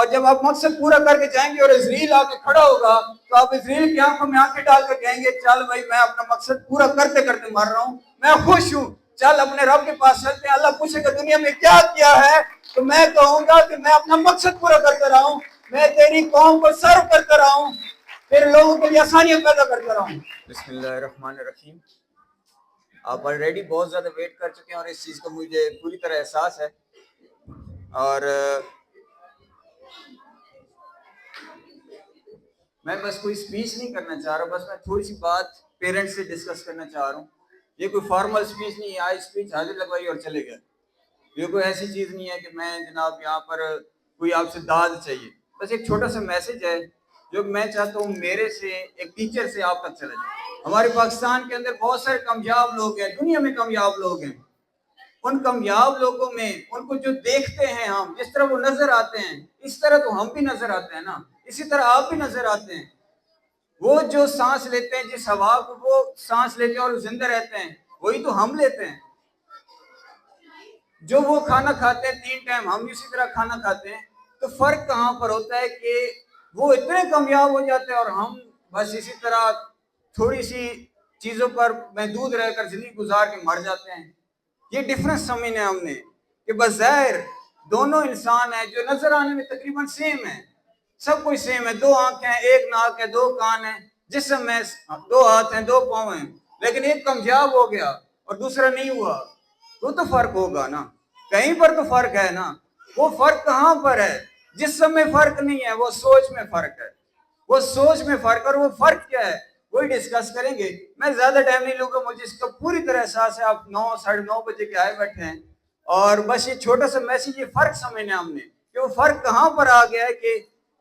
اور جب آپ مقصد پورا کر کے جائیں گے اور اسرائیل آ کے کھڑا ہوگا تو آپ اسرائیل کی آنکھوں میں آنکھیں ڈال کے کہیں گے چل بھائی میں اپنا مقصد پورا کرتے کرتے مر رہا ہوں، میں خوش ہوں، چل اپنے رب کے پاس چلتے ہیں۔ اللہ پوچھے گا دنیا میں کیا کیا ہے، تو میں کہوں گا کہ میں اپنا مقصد پورا کرتا رہا ہوں، میں تیری قوم کو سرو کرتا رہا ہوں، پھر لوگوں کے لیے آسانیاں پیدا کرتا رہا ہوں۔ بسم اللہ الرحمن الرحیم۔ آپ آلریڈی بہت زیادہ ویٹ کر چکے ہیں اور اس چیز کا مجھے پوری طرح احساس ہے، اور میں بس کوئی سپیچ نہیں کرنا چاہ رہا، بس میں تھوڑی سی بات پیرنٹس سے ڈسکس کرنا چاہ رہا ہوں۔ یہ کوئی فارمل سپیچ نہیں ہے، آج سپیچ حاضر لگوائی اور چلے گئے۔ یہ کوئی ایسی چیز نہیں ہے کہ میں جناب یہاں پر کوئی آپ سے داد چاہیے، بس ایک چھوٹا سا میسج ہے جو میں چاہتا ہوں میرے سے ایک ٹیچر سے آپ تک چلا جائے۔ ہمارے پاکستان کے اندر بہت سارے کامیاب لوگ ہیں، دنیا میں کامیاب لوگ ہیں، ان کامیاب لوگوں میں ان کو جو دیکھتے ہیں ہم، جس طرح وہ نظر آتے ہیں اس طرح تو ہم بھی نظر آتے ہیں نا، اسی طرح آپ بھی نظر آتے ہیں۔ وہ جو سانس لیتے ہیں، جس ہوا کو وہ سانس لیتے ہیں اور زندہ رہتے ہیں، وہی تو ہم لیتے ہیں۔ جو وہ کھانا کھاتے ہیں 3 ٹائم، ہم اسی طرح کھانا کھاتے ہیں، تو فرق کہاں پر ہوتا ہے کہ وہ اتنے کامیاب ہو جاتے ہیں اور ہم بس اسی طرح تھوڑی سی چیزوں پر محدود رہ کر زندگی گزار کے مر جاتے ہیں۔ یہ ڈفرنس سمجھنا ہے ہم نے کہ بظاہر دونوں انسان ہیں جو نظر آنے میں تقریباً سیم ہیں، سب کوئی سیم ہے، 2 آنکھیں ہیں، 1 ناک ہے، 2 کان ہیں، جسم میں 2 ہاتھ ہیں، 2 پاؤں ہیں، لیکن ایک کامیاب ہو گیا اور دوسرا نہیں ہوا، تو فرق ہوگا نا، کہیں پر تو فرق ہے نا۔ وہ فرق کہاں پر ہے؟ جسم میں فرق نہیں ہے، وہ سوچ میں فرق ہے، وہ سوچ میں فرق، اور وہ فرق کیا ہے وہی ڈسکس کریں گے۔ میں زیادہ ٹائم نہیں لوں گا، مجھے اس کا پوری طرح احساس ہے، آپ 9 ساڑھے 9 بجے کے آئے بیٹھے ہیں، اور بس یہ چھوٹا سا میسج، یہ فرق سمجھنا ہم نے کہ وہ فرق کہاں پر آ گیا ہے کہ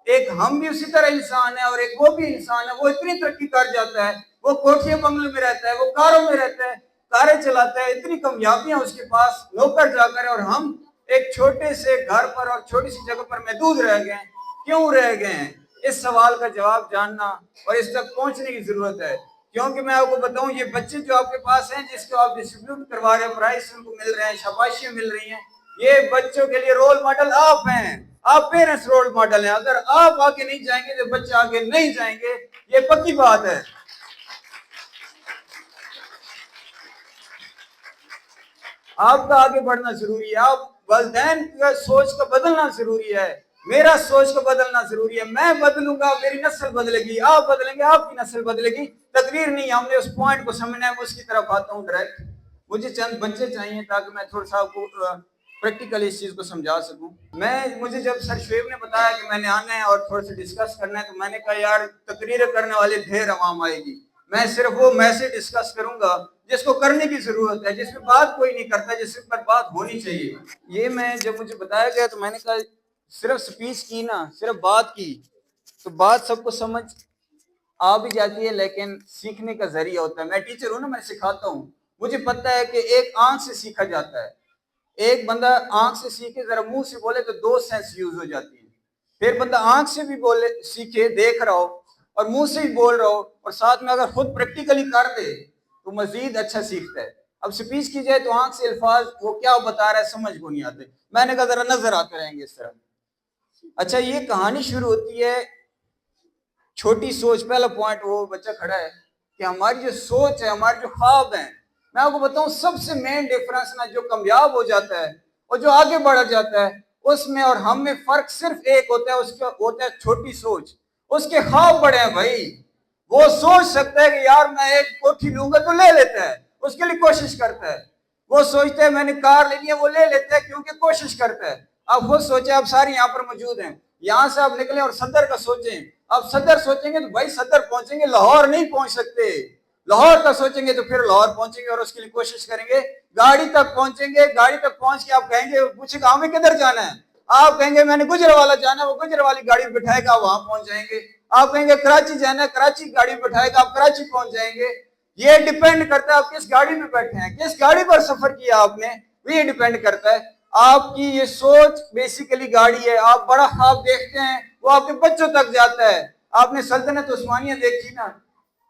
ایک ہم بھی اسی طرح انسان ہے اور ایک وہ بھی انسان ہے، وہ اتنی ترقی کر جاتا ہے، وہ کوٹھیوں بنگلوں میں رہتا ہے، وہ کاروں میں رہتا ہے، کاریں چلاتا ہے، اتنی کامیابیاں اس کے پاس نوکر جا کر، اور ہم ایک چھوٹے سے گھر پر اور چھوٹی سی جگہ پر محدود رہ گئے ہیں۔ کیوں رہ گئے ہیں؟ اس سوال کا جواب جاننا اور اس تک پہنچنے کی ضرورت ہے، کیونکہ میں آپ کو بتاؤں یہ بچے جو آپ کے پاس ہیں، جس کو آپ ڈسٹریبیوٹ کروا رہے ہیں، پرائز ان کو مل رہے ہیں، شاباشیاں مل رہی ہیں، یہ بچوں کے لیے رول ماڈل آپ ہیں، آپ پیرنٹس رول ماڈل ہیں۔ اگر آپ آگے نہیں جائیں گے تو بچے آگے نہیں جائیں گے، یہ پکی بات ہے۔ آپ کا آگے بڑھنا ضروری ہے، آپ والدین کا سوچ کا بدلنا ضروری ہے، میرا سوچ کا بدلنا ضروری ہے۔ میں بدلوں گا میری نسل بدلے گی، آپ بدلیں گے آپ کی نسل بدلے گی۔ تقریر نہیں، ہم نے اس پوائنٹ کو سمجھنا ہے، میں اس کی طرف آتا ہوں ڈائریکٹ۔ مجھے چند بچے چاہیے تاکہ میں تھوڑا سا آپ کو پریکٹیکلی اس چیز کو سمجھا سکوں۔ مجھے جب سر شعیب نے بتایا کہ میں نے آنا ہے اور تھوڑا سا ڈسکس کرنا ہے، تو میں نے کہا یار تقریر کرنے والے ڈھیر عوام آئے گی، میں صرف وہ میسج ڈسکس کروں گا جس کو کرنے کی ضرورت ہے، جس پہ بات کوئی نہیں کرتا، جس پر بات ہونی چاہیے۔ یہ میں جب مجھے بتایا گیا تو میں نے کہا صرف سپیچ کی نا، صرف بات کی تو بات سب کو سمجھ آ بھی جاتی ہے، لیکن سیکھنے کا ذریعہ ہوتا ہے۔ میں ٹیچر ہوں نا، میں سکھاتا ہوں، مجھے پتہ ہے کہ ایک آنکھ سے سیکھا جاتا ہے۔ ایک بندہ آنکھ سے سیکھے، ذرا منہ سے بولے تو 2 سینس یوز ہو جاتی ہیں، پھر بندہ آنکھ سے بھی بولے سیکھے، دیکھ رہا ہو اور منہ سے بھی بول رہا ہو، اور ساتھ میں اگر خود پریکٹیکلی کر دے تو مزید اچھا سیکھتا ہے۔ اب سپیچ کی جائے تو آنکھ سے الفاظ وہ کیا بتا رہا ہے سمجھ کو نہیں آتے، میں نے کہا ذرا نظر آتے رہیں گے اس طرح۔ اچھا، یہ کہانی شروع ہوتی ہے چھوٹی سوچ۔ پہلا پوائنٹ وہ بچہ کھڑا ہے کہ ہماری جو سوچ ہے، ہمارے جو خواب ہیں، میں آپ کو بتاؤں سب سے مین ڈیفرنس نا جو کامیاب ہو جاتا ہے اور جو آگے بڑھ جاتا ہے، اس میں اور ہم میں فرق صرف ایک ہوتا ہے، اس کا ہوتا ہے چھوٹی سوچ۔ اس کے خواب بڑے ہیں بھائی، وہ سوچ سکتا ہے کہ یار میں ایک کوٹھی لوں گا تو لے لیتا ہے، اس کے لیے کوشش کرتا ہے۔ وہ سوچتا ہے میں نے کار لینی ہے، وہ لے لیتا ہے کیونکہ کوشش کرتا ہے۔ اب خود سوچیں، آپ سارے یہاں پر موجود ہیں، یہاں سے آپ نکلیں اور صدر کا سوچیں، آپ صدر سوچیں گے تو بھائی صدر پہنچیں گے، لاہور نہیں پہنچ سکتے۔ لاہور تک سوچیں گے تو پھر لاہور پہنچیں گے اور اس کے لیے کوشش کریں گے، گاڑی تک پہنچیں گے، گاڑی تک پہنچ کے آپ کہیں گے، پوچھیں گا ہمیں کدھر جانا ہے، آپ کہیں گے میں نے گجروالا جانا ہے، وہ گجروالی گاڑی بٹھائے گا، وہاں پہنچ جائیں گے۔ آپ کہیں گے کراچی جانا ہے، کراچی گاڑی بٹھائے گا، آپ کراچی پہنچ جائیں گے۔ یہ ڈیپینڈ کرتا ہے آپ کس گاڑی میں بیٹھے ہیں، کس گاڑی پر سفر کیا آپ نے، یہ ڈیپینڈ کرتا ہے۔ آپ کی یہ سوچ بیسیکلی گاڑی ہے، آپ بڑا خواب دیکھتے ہیں، وہ آپ کے بچوں تک جاتا ہے۔ آپ نے سلطنت عثمانیہ دیکھی نا،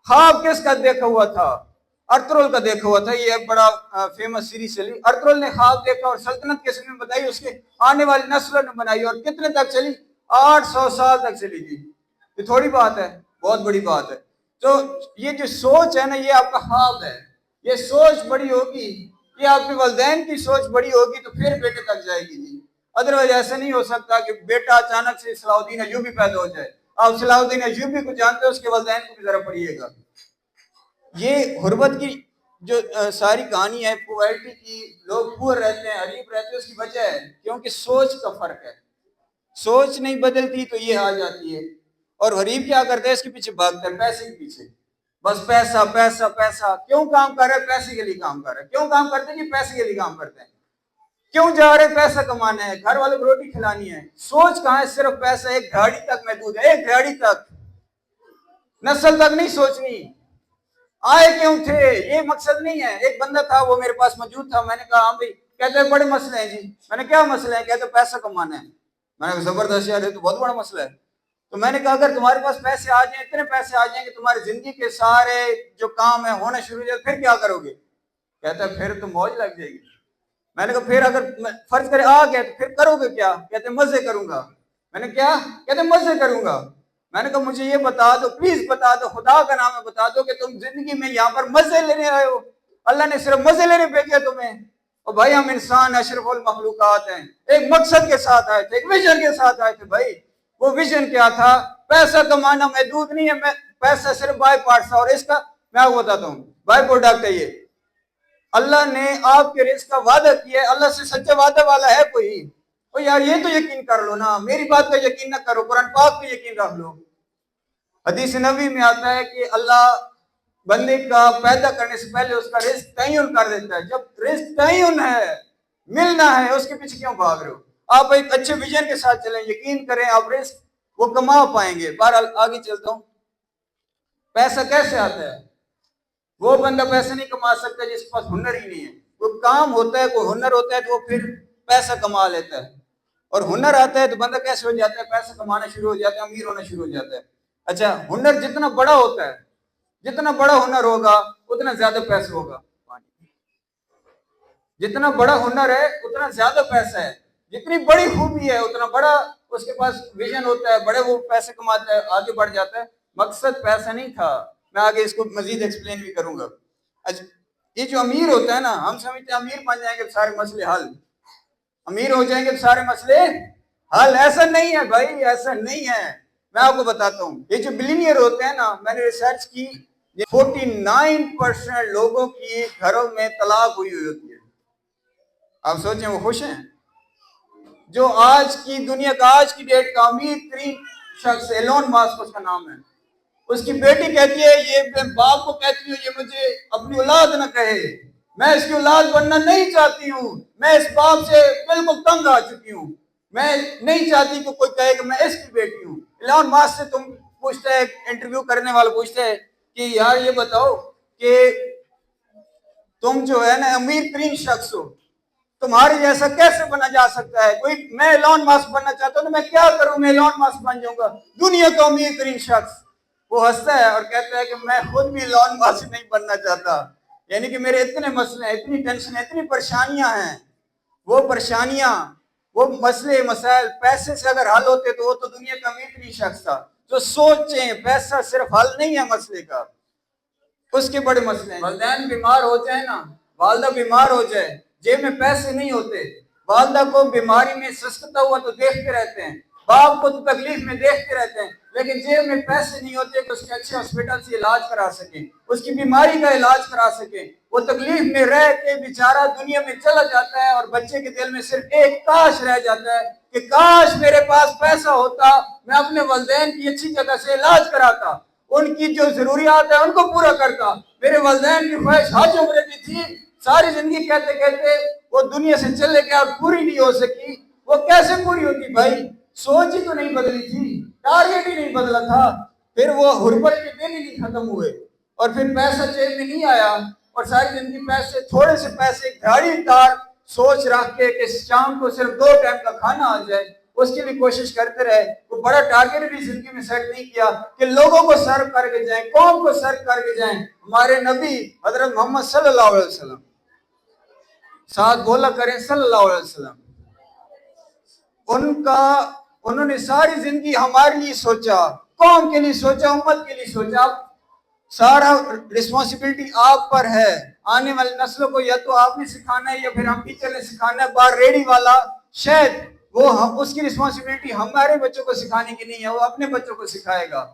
خواب کس کا دیکھا ہوا تھا؟ ارطغرل کا دیکھا ہوا تھا، یہ ایک بڑا فیمس سیریز چلی، ارطغرل نے خواب دیکھا اور سلطنت کس نے بتائی، اس کے آنے والی نسلوں نے بنائی، اور کتنے تک چلی؟ 800 سال تک چلی گئی. یہ تھوڑی بات ہے، بہت بڑی بات ہے. تو یہ جو سوچ ہے نا، یہ آپ کا خواب ہے. یہ سوچ بڑی ہوگی، یہ آپ کے والدین کی سوچ بڑی ہوگی تو پھر بیٹے تک جائے گی جی. ادروائز ایسا نہیں ہو سکتا کہ بیٹا اچانک سے صلاح الدین ایوبی پیدا ہو جائے. آپ صلاح الدین ایوبی کو جانتے ہیں، اس کے والدین کو بھی ذرا پڑھیے گا. یہ غربت کی جو ساری کہانی ہے، پوورٹی کی، لوگ پور رہتے ہیں، غریب رہتے ہیں، اس کی وجہ ہے کیونکہ سوچ کا فرق ہے. سوچ نہیں بدلتی تو یہ آ جاتی ہے. اور غریب کیا کرتے ہیں؟ اس کے پیچھے بھاگتے ہیں، پیسے کے پیچھے. بس پیسہ پیسہ پیسہ. کیوں کام کر رہے؟ پیسے کے لیے کام کر رہے. کیوں کام کرتے ہیں؟ پیسے کے لیے کام کرتے ہیں. کیوں جا رہے؟ پیسہ کمانا ہے، گھر والوں کو روٹی کھلانی ہے. سوچ کہاں ہے؟ صرف پیسہ. ایک دھاڑی تک محدود ہے، ایک دھاڑی تک، نسل تک نہیں سوچنی. آئے کیوں تھے یہ مقصد نہیں ہے. ایک بندہ تھا، وہ میرے پاس موجود تھا. میں نے کہا ہاں بھائی. کہتے ہیں بڑے مسئلے ہیں جی. میں نے کیا مسئلے ہیں؟ کہتے پیسہ کمانا ہے. میں نے کہا زبردست یار، یہ تو بہت بڑا مسئلہ ہے. تو میں نے کہا اگر تمہارے پاس پیسے آ جائیں، اتنے پیسے آ جائیں کہ تمہاری زندگی کے سارے جو کام ہیں ہونا شروع ہو جائے، پھر کیا کرو گے؟ کہتا ہے پھر تو موج لگ جائے گی. میں نے کہا پھر اگر فرض کرے آ گیا تو پھر کرو گے کیا؟ کہتے مزے کروں گا. میں نے کیا؟ کہتے مزے کروں گا. میں نے کہا مجھے یہ بتا دو، پلیز بتا دو، خدا کا نام ہے بتا دو کہ تم زندگی میں یہاں پر مزے لینے آئے ہو. اللہ نے صرف مزے لینے بھیجے تمہیں. اور بھائی ہم انسان اشرف المخلوقات ہیں. ایک مقصد کے ساتھ آئے تھے، ایک ویژن کے ساتھ آئے تھے. بھائی وہ ویژن کیا تھا؟ پیسہ کمانا محدود نہیں ہے. پیسہ صرف بائی پارٹس تھا. اور اس کا میں آپ کو بتاتا ہوں، بائی پروڈکٹ ہے یہ. اللہ نے آپ کے رزق کا وعدہ کیا ہے. اللہ سے سچا وعدہ والا ہے کوئی؟ او یار یہ تو یقین کر لو نا. میری بات کا یقین نہ کرو، قرآن پاک پہ یقین رکھ لو. حدیث نبوی میں آتا ہے کہ اللہ بندے کا پیدا کرنے سے پہلے اس کا رزق تعین کر دیتا ہے. جب رزق تعین ہے، ملنا ہے، اس کے پیچھے کیوں بھاگ رہے ہو؟ آپ ایک اچھے ویژن کے ساتھ چلیں، یقین کریں آپ رزق وہ کما پائیں گے. بہرحال آگے چلتا ہوں. پیسہ کیسے آتا ہے؟ وہ بندہ پیسہ نہیں کما سکتا جس کے پاس ہنر ہی نہیں ہے. کوئی کام ہوتا ہے، کوئی ہنر ہوتا ہے تو وہ پھر پیسہ کما لیتا ہے. اور ہنر آتا ہے تو بندہ کیسے ہو جاتا ہے؟ پیسہ کمانا شروع ہو جاتا ہے، امیر ہونا شروع ہو جاتا ہے. اچھا، ہنر جتنا بڑا ہوتا ہے، جتنا بڑا ہنر ہوگا اتنا زیادہ پیسہ ہوگا. جتنا بڑا ہنر ہے اتنا زیادہ پیسہ ہے. جتنی بڑی خوبی ہے اتنا بڑا اس کے پاس ویژن ہوتا ہے، بڑے وہ پیسے کماتا ہے، آگے بڑھ جاتا ہے. مقصد پیسہ نہیں تھا. میں آگے اس کو مزید ایکسپلین بھی کروں گا. اچھا، یہ جو امیر ہوتا ہے نا، ہم سمجھتے ہیں امیر بن جائیں گے تو سارے مسئلے حل، امیر ہو جائیں گے تو سارے مسئلے حل. ایسا نہیں ہے بھائی، ایسا نہیں ہے. میں آپ کو بتاتا ہوں، یہ جو بلینئر ہوتے ہیں نا، میں نے ریسرچ کی، 49% لوگوں کی گھروں میں طلاق ہوئی ہوتی ہے. آپ سوچیں وہ خوش ہیں؟ جو آج کی دنیا کا، آج کی ڈیٹ کا امیر ترین شخص ایلون ماسک اس کا نام ہے. اس کی بیٹی کہتی ہے، یہ باپ کو کہتی ہوں یہ مجھے اپنی اولاد نہ کہے، میں اس کی اولاد بننا نہیں چاہتی ہوں. میں اس باپ سے بالکل تنگ آ چکی ہوں. میں نہیں چاہتی کہ کوئی کہے کہ میں اس کی بیٹی ہوں. ایلون ماسک سے تم پوچھتے ہیں، انٹرویو کرنے والے پوچھتے ہیں کہ یار یہ بتاؤ کہ تم جو ہے نا امیر ترین شخص ہو، تمہارے جیسا کیسے بنا جا سکتا ہے؟ کوئی میں ایلون ماسک بننا چاہتا ہوں تو میں کیا کروں؟ میں ایلون ماسک بن جاؤں گا، دنیا کا امیر ترین شخص. وہ ہنستا ہے اور کہتا ہے کہ میں خود بھی ایلون ماسک نہیں بننا چاہتا. یعنی کہ میرے اتنے مسئلے ہیں، اتنی ٹینشن ہیں، اتنی پریشانیاں ہیں. وہ پریشانیاں، وہ مسئلے مسائل پیسے سے اگر حل ہوتے تو وہ تو دنیا کا امیر ترین شخص تھا. جو سوچیں پیسہ صرف حل نہیں ہے مسئلے کا، اس کے بڑے مسئلے ہیں. والدین بیمار ہو جائیں نا، والدہ بیمار ہو جائے، جیب میں پیسے نہیں ہوتے، والدہ کو بیماری میں سسکتا ہوا تو دیکھتے رہتے ہیں، باپ کو تو تکلیف میں دیکھتے رہتے ہیں، لیکن جیب میں پیسے نہیں ہوتے کہ اس کے اچھے ہاسپٹل سے علاج کرا سکیں، اس کی بیماری کا علاج کرا سکیں. وہ تکلیف میں رہ کے بیچارہ دنیا میں چلا جاتا ہے اور بچے کے دل میں صرف ایک کاش رہ جاتا ہے کہ کاش میرے پاس پیسہ ہوتا، میں اپنے والدین کی اچھی جگہ سے علاج کراتا، ان کی جو ضروریات ہیں ان کو پورا کرتا. میرے والدین کی خواہش حج عمرے کی تھی، ساری زندگی کہتے کہتے وہ دنیا سے چلے گئے اور پوری نہیں ہو سکی. وہ کیسے پوری ہوتی بھائی؟ سوچ ہی تو نہیں بدلی تھی، ٹارگیٹ ہی نہیں بدلا تھا. پھر وہ غربت کے دن ہی نہیں ختم ہوئے اور پھر پیسہ جیب میں نہیں آیا اور ساری زندگی پیسے، تھوڑے سے پیسے، گھاڑی دار سوچ رکھ کے کہ شام کو صرف 2 ٹائم کا کھانا آ جائے، اس کی بھی کوشش کرتے رہے. وہ بڑا ٹارگیٹ بھی زندگی میں سیٹ نہیں کیا کہ لوگوں کو سرو کر کے جائیں، قوم کو سرو کر کے جائیں. ہمارے نبی حضرت محمد صلی اللہ علیہ وسلم، ساتھ بولا کریں صلی اللہ علیہ وسلم، ان کا انہوں نے ساری زندگی ہمارے لیے سوچا، قوم کے لیے سوچا، امت کے لیے سوچا. سارا رسپانسبلٹی آپ پر ہے. آنے والی نسلوں کو یا تو آپ نے سکھانا ہے یا پھر ہم ٹیچر نے سکھانا ہے. بار ریڈی والا شاید وہ اس کی رسپانسبلٹی ہمارے بچوں کو سکھانے کی نہیں ہے، وہ اپنے بچوں کو سکھائے گا.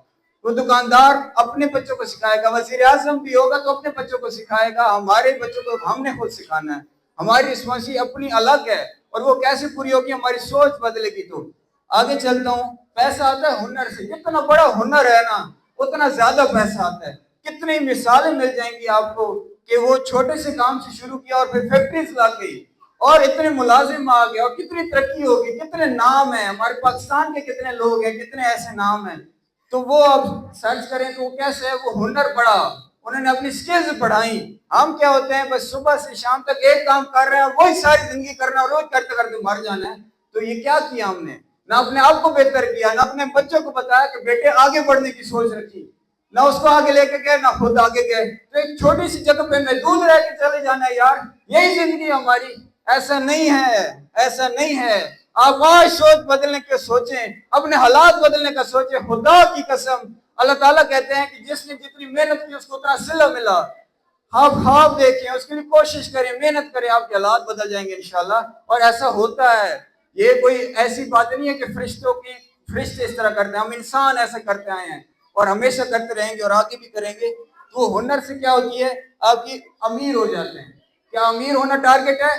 وہ دکاندار اپنے بچوں کو سکھائے گا. وزیر اعظم بھی ہوگا تو اپنے بچوں کو سکھائے گا. ہمارے بچوں کو ہم نے خود سکھانا ہے. ہماری رسپانسبلٹی اپنی الگ ہے، اور وہ کیسے پوری ہوگی؟ ہماری سوچ بدلے گی. تو آگے چلتا ہوں. پیسہ آتا ہے ہنر سے. جتنا بڑا ہنر ہے نا اتنا زیادہ پیسہ آتا ہے. کتنی مثالیں مل جائیں گی آپ کو کہ وہ چھوٹے سے کام سے شروع کیا اور پھر فیکٹریز لگ گئی اور اتنے ملازم آ گئے اور کتنی ترقی ہوگی. کتنے نام ہیں ہمارے پاکستان کے، کتنے لوگ ہیں، کتنے ایسے نام ہیں. تو وہ اب سرچ کریں تو وہ کیسے ہے؟ وہ ہنر پڑھا، انہوں نے اپنی سکلز بڑھائی. ہم کیا ہوتے ہیں؟ بس صبح سے شام تک ایک کام کر رہے ہیں، وہی ساری زندگی کرنا ہے، روز کرتے کرتے مر جانا ہے. تو یہ کیا کیا ہم نے؟ نہ اپنے آپ کو بہتر کیا، نہ اپنے بچوں کو بتایا کہ بیٹے آگے بڑھنے کی سوچ رکھی، نہ اس کو آگے لے کے گئے، نہ خود آگے گئے. تو ایک چھوٹی سی جگہ پہ محدود رہ کے چلے جانا ہے. یار یہی زندگی ہماری. ایسا نہیں ہے، ایسا نہیں ہے. آپ آج سوچ بدلنے کے سوچیں، اپنے حالات بدلنے کا سوچیں. خدا کی قسم اللہ تعالیٰ کہتے ہیں کہ جس نے جتنی محنت کی اس کو اتنا صلہ ملا. آپ خواب دیکھیں، اس کے لیے کوشش کریں، محنت کریں، آپ کے حالات بدل جائیں گے انشاءاللہ. اور ایسا ہوتا ہے. یہ کوئی ایسی بات نہیں ہے کہ فرشتے اس طرح کرتے ہیں. ہم انسان ایسا کرتے آئے ہیں اور ہمیشہ کرتے رہیں گے اور آگے بھی کریں گے. تو ہنر سے کیا ہوتی ہے؟ آپ کی امیر ہو جاتے ہیں. کیا امیر ہونا ٹارگٹ ہے؟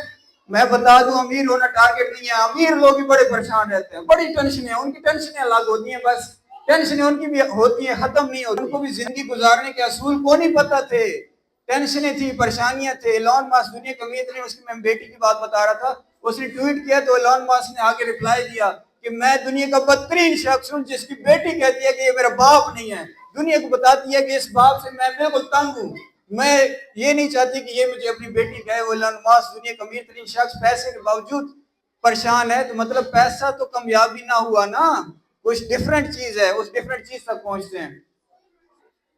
میں بتا دوں امیر ہونا ٹارگٹ نہیں ہے. امیر لوگ بھی بڑے پریشان رہتے ہیں، بڑی ٹینشنیں، ان کی ٹینشنیں الگ ہوتی ہیں. بس ٹینشنیں ان کی بھی ہوتی ہیں، ختم نہیں ہوتی. ان کو بھی زندگی گزارنے کے اصول کو نہیں پتہ تھے. ٹینشنیں تھی، پریشانیاں تھے. ایلون ماسک دنیا کا امیر نہیں. اس کی میں بیٹی کی بات بتا رہا تھا، اس نے ٹویٹ کیا تو ایلون ماسک نے آگے ریپلائی دیا کہ میں دنیا کا بدترین شخص ہوں جس کی بیٹی کہتی ہے کہ یہ میرا باپ نہیں ہے. دنیا کو بتاتی ہے کہ اس باپ سے میں بالکل تنگ ہوں. میں یہ نہیں چاہتی کہ یہ مجھے اپنی بیٹی کہے. وہ ایلون ماسک دنیا کا امیر ترین شخص پیسے کے باوجود پریشان ہے. تو مطلب پیسہ تو کامیابی نہ ہوا نا، کچھ ڈیفرنٹ چیز ہے. اس ڈیفرنٹ چیز تک پہنچتے ہیں.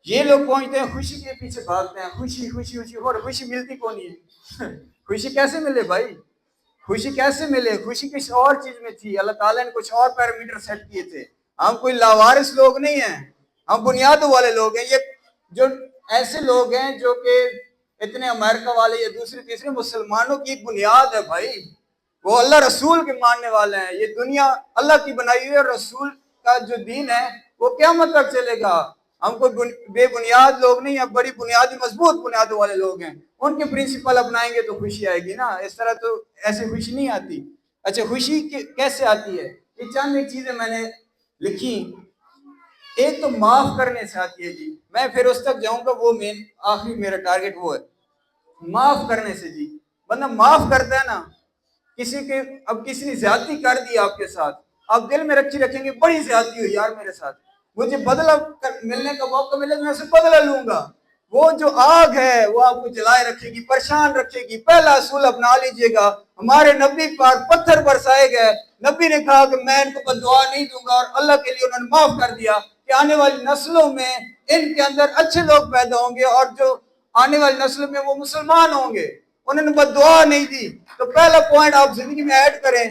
یہ لوگ پہنچتے ہیں خوشی کے پیچھے بھاگتے ہیں. خوشی خوشی خوشی، اور خوشی ملتی کون ہے؟ خوشی کیسے ملے بھائی؟ خوشی کیسے ملے؟ خوشی کسی اور چیز میں تھی. اللہ تعالیٰ نے کچھ اور پیرامیٹر سیٹ کیے تھے. ہم کوئی لاوارث لوگ نہیں ہیں، ہم بنیادوں والے لوگ ہیں. یہ جو ایسے لوگ ہیں جو کہ اتنے امریکہ والے یا دوسرے تیسرے مسلمانوں کی ایک بنیاد ہے بھائی. وہ اللہ رسول کے ماننے والے ہیں. یہ دنیا اللہ کی بنائی ہوئی ہے، اور رسول کا جو دین ہے وہ قیامت تک چلے گا. ہم کوئی بے بنیاد لوگ نہیں ہیں، بڑی بنیادی مضبوط بنیادوں والے لوگ ہیں. ان کے پرنسپل اپنائیں گے تو خوشی آئے گی نا. اس طرح تو ایسے خوشی نہیں آتی. اچھا خوشی کیسے آتی ہے؟ یہ چند ایک چیزیں میں نے لکھی. ایک تو معاف کرنے سے آتی ہے جی. میں پھر اس تک جاؤں گا، وہ آخری میرا ٹارگٹ وہ ہے معاف کرنے سے. جی بندہ معاف کرتا ہے نا کسی کے. اب کسی نے زیادتی کر دی آپ کے ساتھ، آپ دل میں رکھیں گے بڑی زیادتی ہوئی یار میرے ساتھ، مجھے بدلہ ملنے کا موقع ملے میں اسے بدلہ لوں گا. وہ جو آگ ہے وہ آپ کو جلائے رکھے گی، پریشان رکھے گی. پہلا اصول اپنا لیجئے گا. ہمارے نبی پاک پتھر برسائے گئے، نبی نے کہا کہ میں ان کو بددعا نہیں دوں گا، اور اللہ کے لیے انہوں نے معاف کر دیا کہ آنے والی نسلوں میں ان کے اندر اچھے لوگ پیدا ہوں گے، اور جو آنے والی نسلوں میں وہ مسلمان ہوں گے. انہوں نے بددعا نہیں دی. تو پہلا پوائنٹ آپ زندگی میں ایڈ کریں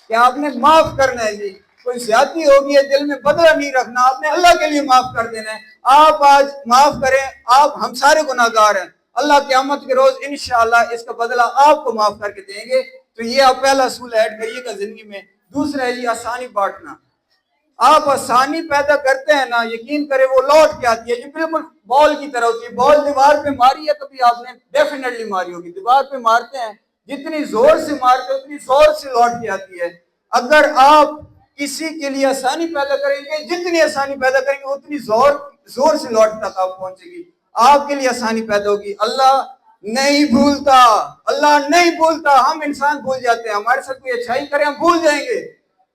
کہ آپ نے معاف کرنا ہے. جی کوئی زیادتی ہوگی ہے دل میں بدلہ نہیں رکھنا، آپ نے اللہ کے لیے معاف کر دینا ہے. آپ آج معاف کریں. آپ ہم سارے گناہگار ہیں. اللہ قیامت کے روز انشاءاللہ اس کا بدلہ آپ کو معاف کر کے دیں گے. تو یہ آپ پہلا اصول ایڈ کریے گا زندگی میں. دوسرا ہے جی آسانی بانٹنا. آپ آسانی پیدا کرتے ہیں نا، یقین کریں وہ لوٹ کے آتی ہے. یہ بالکل بال کی طرح ہوتی ہے. بال دیوار پہ ماری ہے کبھی آپ نے؟ ڈیفینیٹلی ماری ہوگی. دیوار پہ مارتے ہیں، جتنی زور سے مارتے ہیں اتنی زور سے لوٹ کے آتی ہے. اگر آپ کسی کے لیے آسانی پیدا کریں گے، جتنی آسانی پیدا کریں گے اتنی زور سے لوٹ تک آپ پہنچے گی. آپ کے لیے آسانی پیدا ہوگی. اللہ نہیں بھولتا، اللہ نہیں بھولتا. ہم انسان بھول جاتے ہیں. ہمارے ساتھ کوئی اچھائی کرے ہم بھول جائیں گے.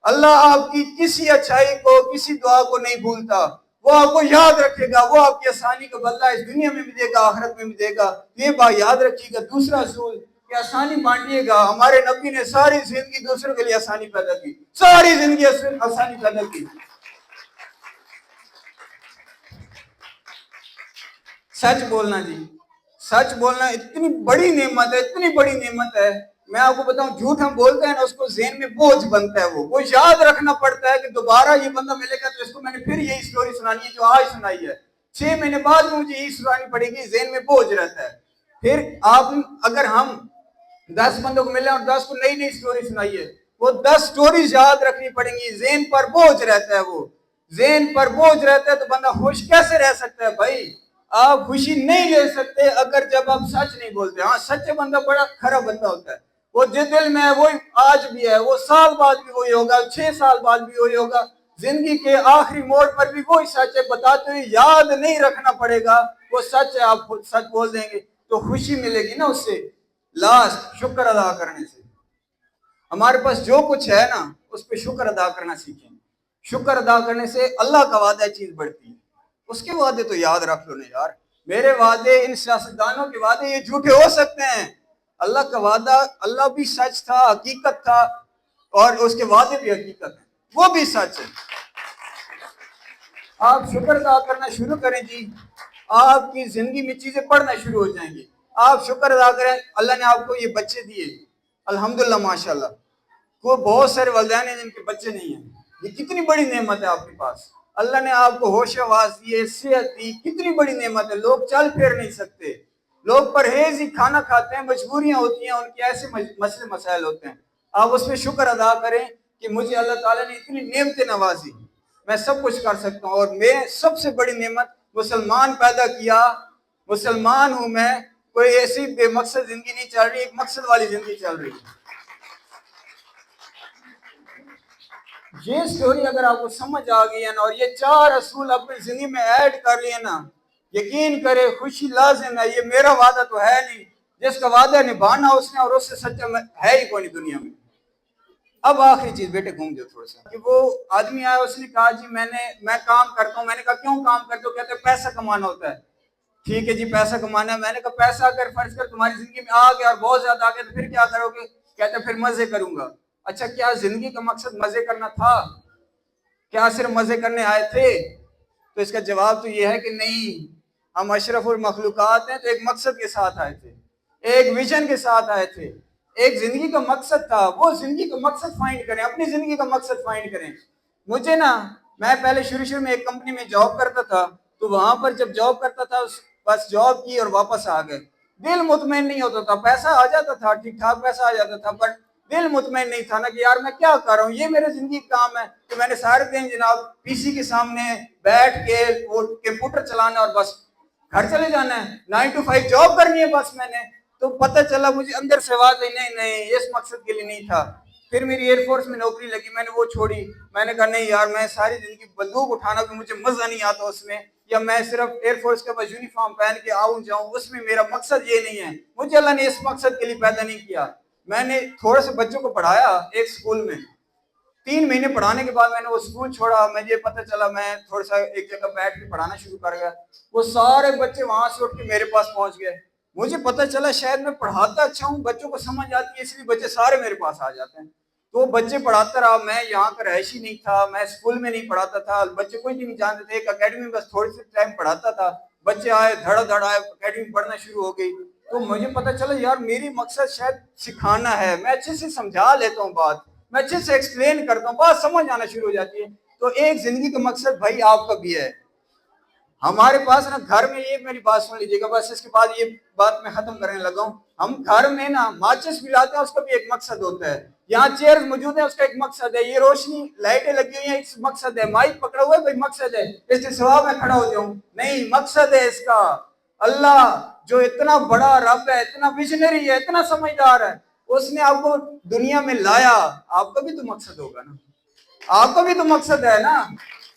اللہ آپ کی کسی اچھائی کو، کسی دعا کو نہیں بھولتا. وہ آپ کو یاد رکھے گا. وہ آپ کی آسانی کا بدلہ اس دنیا میں بھی دے گا، آخرت میں بھی دے گا. یہ بات یاد رکھیے گا. دوسرا اصول کہ آسانی بانٹیے گا. ہمارے نبی نے ساری زندگی دوسروں کے لیے آسانی پیدا کی، ساری زندگی آسانی پیدا کی. سچ بولنا جی، سچ بولنا اتنی بڑی نعمت ہے، اتنی بڑی نعمت ہے. میں آپ کو بتاؤں جھوٹ ہم بولتے ہیں نا اس کو ذہن میں بوجھ بنتا ہے، وہ یاد رکھنا پڑتا ہے کہ دوبارہ یہ بندہ ملے گا تو اس کو میں نے پھر یہی سٹوری سنانی ہے جو آج سنائی ہے، 6 مہینے بعد مجھے یہی سنانی پڑے گی، ذہن میں بوجھ رہتا ہے۔ پھر آپ اگر ہم 10 بندوں کو ملے اور 10 کو نئی نئی سٹوری سنائیے، وہ 10 سٹوریز یاد رکھنی پڑیں گی، ذہن پر بوجھ رہتا ہے، وہ ذہن پر بوجھ رہتا ہے تو بندہ خوش کیسے رہ سکتا ہے بھائی؟ آپ خوشی نہیں لے سکتے اگر جب آپ سچ نہیں بولتے۔ ہاں سچے بندہ بڑا خراب بندہ ہوتا ہے، وہ جو دل میں ہے وہی آج بھی ہے، وہ سال بعد بھی وہی ہوگا، 6 سال بعد بھی وہی ہوگا، زندگی کے آخری موڑ پر بھی وہی سچ ہے، بتاتے ہوئے یاد نہیں رکھنا پڑے گا وہ سچ ہے، آپ سچ بول دیں گے تو خوشی ملے گی نا اس سے۔ لاسٹ شکر ادا کرنے سے، ہمارے پاس جو کچھ ہے نا اس پہ شکر ادا کرنا سیکھیں۔ شکر ادا کرنے سے اللہ کا وعدہ چیز بڑھتی ہے، اس کے وعدے تو یاد رکھ لو نا یار، میرے وعدے ان سیاستدانوں کے وعدے یہ جھوٹے ہو سکتے ہیں، اللہ کا وعدہ اللہ بھی سچ تھا، حقیقت تھا، اور اس کے وعدے بھی حقیقت ہیں، وہ بھی سچ ہے۔ آپ شکر ادا کرنا شروع کریں جی، آپ کی زندگی میں چیزیں پڑھنا شروع ہو جائیں گی۔ آپ شکر ادا کریں، اللہ نے آپ کو یہ بچے دیے، الحمدللہ ماشاءاللہ، وہ بہت سارے والدین ہیں جن کے بچے نہیں ہیں، یہ کتنی بڑی نعمت ہے آپ کے پاس، اللہ نے آپ کو ہوش آواز دیے، صحت دی، کتنی بڑی نعمت ہے، لوگ چل پھر نہیں سکتے، لوگ پرہیز ہی کھانا کھاتے ہیں، مجبوریاں ہوتی ہیں، ان کے ایسے مسئلے مسائل ہوتے ہیں، آپ اس پہ شکر ادا کریں کہ مجھے اللہ تعالیٰ نے اتنی نعمتیں نوازی، میں سب کچھ کر سکتا ہوں، اور میں سب سے بڑی نعمت مسلمان پیدا کیا، مسلمان ہوں میں، کوئی ایسی بے مقصد زندگی نہیں چل رہی، ایک مقصد والی زندگی چل رہی ہے۔ یہ سٹوری اگر آپ کو سمجھ آ گئی ہے نا، اور یہ 4 اصول اپنی زندگی میں ایڈ کر لیے نا، یقین کرے خوشی لازم ہے، یہ میرا وعدہ تو ہے نہیں، جس کا وعدہ نبھانا اس نے، اور اس سے سچا ہے ہی کوئی نہیں دنیا میں۔ اب آخری چیز بیٹے گھوم جاؤ تھوڑا سا، کہ وہ آدمی آیا اس نے کہا جی میں کام کرتا ہوں، میں نے کہا کیوں کام کرتے ہو؟ کہتے پیسہ کمانا ہوتا ہے۔ ٹھیک ہے جی پیسہ کمانا ہے، میں نے کہا پیسہ اگر فرض کر تمہاری زندگی میں آ گیا اور بہت زیادہ آ گیا تو پھر کیا کرو گے؟ کہتے پھر مزے کروں گا۔ اچھا کیا زندگی کا مقصد مزے کرنا تھا؟ کیا صرف مزے کرنے آئے تھے؟ تو اس کا جواب تو یہ ہے کہ نہیں، ہم اشرف المخلوقات ہیں تو ایک مقصد کے ساتھ آئے تھے، ایک ویژن کے ساتھ آئے تھے، ایک زندگی کا مقصد تھا، وہ زندگی کا مقصد فائنڈ کریں، اپنی زندگی کا مقصد فائنڈ کریں۔ مجھے نا، میں پہلے شروع میں ایک کمپنی میں جاب کرتا تھا، تو وہاں پر جب جاب کرتا تھا بس جاب کی اور واپس آ گئے، دل مطمئن نہیں ہوتا تھا، پیسہ آ جاتا تھا ٹھیک ٹھاک پیسہ آ جاتا تھا، بٹ دل مطمئن نہیں تھا نا کہ یار میں کیا کر رہا ہوں، یہ میرے زندگی کا کام ہے کہ میں نے سارے دن جناب پی سی کے سامنے بیٹھ کے وہ کمپیوٹر چلانا اور بس گھر چلے جانا ہے، 9 to 5 جاب کرنی ہے بس میں نے۔ تو پتہ چلا مجھے اندر سے آواز نہیں اس مقصد کے لیے نہیں تھا۔ پھر میری ایئر فورس میں نوکری لگی، میں نے وہ چھوڑی، میں نے کہا نہیں یار میں ساری زندگی بندوق اٹھانا بھی مجھے مزہ نہیں آتا اس میں، یا میں صرف ایئر فورس کا بس یونیفارم پہن کے آؤں جاؤں، اس میں میرا مقصد یہ نہیں ہے، مجھے اللہ نے اس مقصد کے لیے پیدا نہیں کیا۔ میں نے تھوڑے سے بچوں کو پڑھایا ایک سکول میں، 3 مہینے پڑھانے کے بعد میں نے وہ سکول چھوڑا، مجھے پتہ چلا میں تھوڑا سا ایک جگہ بیٹھ کے پڑھانا شروع کر گیا، وہ سارے بچے وہاں سے اٹھ کے میرے پاس پہنچ گئے، مجھے پتہ چلا شاید میں پڑھاتا اچھا ہوں، بچوں کو سمجھ آتی ہے، اس لیے بچے سارے میرے پاس آ جاتے ہیں۔ تو وہ بچے پڑھاتا رہا، میں یہاں کا رہائشی نہیں تھا، میں اسکول میں نہیں پڑھاتا تھا، بچے کوئی نہیں جانتے تھے، ایک اکیڈمی میں بس تھوڑی سی ٹائم پڑھاتا تھا، بچے آئے دھڑا دھڑ آئے، اکیڈمی پڑھنا شروع ہو گئی، تو مجھے پتہ چلا یار میری مقصد شاید سکھانا ہے، میں اچھے سے سمجھا لیتا ہوں بات، میں اچھے سے ایکسپلین کرتا ہوں، بات سمجھ آنا شروع ہو جاتی ہے۔ تو ایک زندگی کا مقصد بھائی آپ کا بھی ہے، ہمارے پاس نا گھر میں، یہ میری بات سن لیجیے گا بس، اس کے بعد یہ بات میں ختم کرنے لگا ہوں، ہم گھر میں نا ماچس بھی لاتے ہیں، اس کا بھی ایک مقصد ہوتا ہے، یہاں چیئر موجود ہیں اس کا ایک مقصد ہے، یہ روشنی لائٹیں لگی ہوئی ہیں ایک مقصد ہے، مائک پکڑا ہوا ہے بھائی مقصد ہے، اس کے سوا میں کھڑا ہو جاؤں نہیں، مقصد ہے اس کا۔ اللہ جو اتنا بڑا رب ہے، اتنا ویژنری ہے، اتنا سمجھدار ہے، اس نے آپ کو دنیا میں لایا، آپ کا بھی تو مقصد ہوگا نا، آپ کا بھی تو مقصد ہے نا،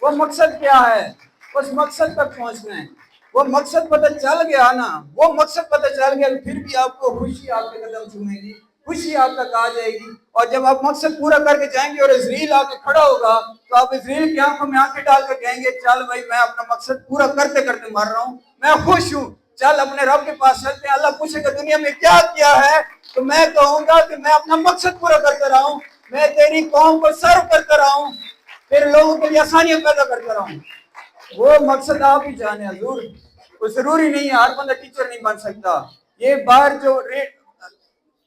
وہ مقصد کیا ہے؟ اس مقصد تک پہنچنا ہے، وہ مقصد پتہ چل گیا نا، وہ مقصد پتہ چل گیا پھر بھی آپ کو خوشی آپ کے قدم چومے گی، خوشی آپ تک آ جائے گی، اور جب آپ مقصد پورا کر کے جائیں گے اور عزریل آ کے کھڑا ہوگا تو آپ عزریل کی آنکھوں میں آنکھیں ڈال کے کہیں گے چل بھائی میں اپنا مقصد پورا کرتے کرتے مر رہا ہوں، میں خوش ہوں، چل اپنے رب کے پاس چلتے ہیں، اللہ پوچھے گا دنیا میں کیا کیا ہے، تو میں کہوں گا کہ میں اپنا مقصد پورا کرتا رہا ہوں، میں تیری قوم کو سرو کرتا رہا ہوں، پھر لوگوں کے لیے آسانیاں پیدا کرتا رہا ہوں۔ وہ مقصد آپ ہی جانے حضور، وہ ضروری نہیں ہے ہر بندہ ٹیچر نہیں بن سکتا، یہ باہر جو